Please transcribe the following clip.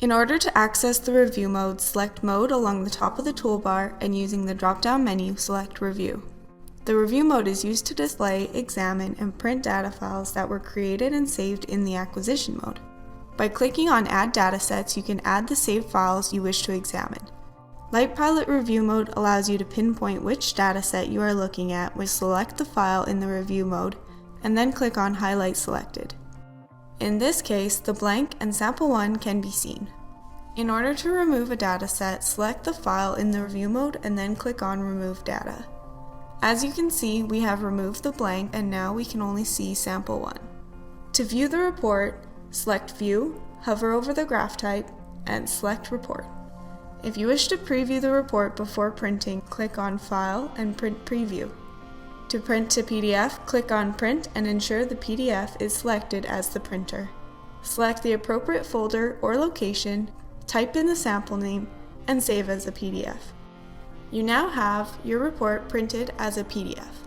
In order to access the review mode, select Mode along the top of the toolbar and using the drop-down menu, select Review. The review mode is used to display, examine, and print data files that were created and saved in the acquisition mode. By clicking on Add Datasets, you can add the saved files you wish to examine. LightPilot Review Mode allows you to pinpoint which dataset you are looking at, which select the file in the review mode, and then click on Highlight Selected. In this case, the blank and sample 1 can be seen. In order to remove a dataset, select the file in the review mode and then click on Remove Data. As you can see, we have removed the blank and now we can only see sample 1. To view the report, select View, hover over the graph type, and select Report. If you wish to preview the report before printing, click on File and Print Preview. To print to PDF, click on Print and ensure the PDF is selected as the printer. Select the appropriate folder or location, type in the sample name, and save as a PDF. You now have your report printed as a PDF.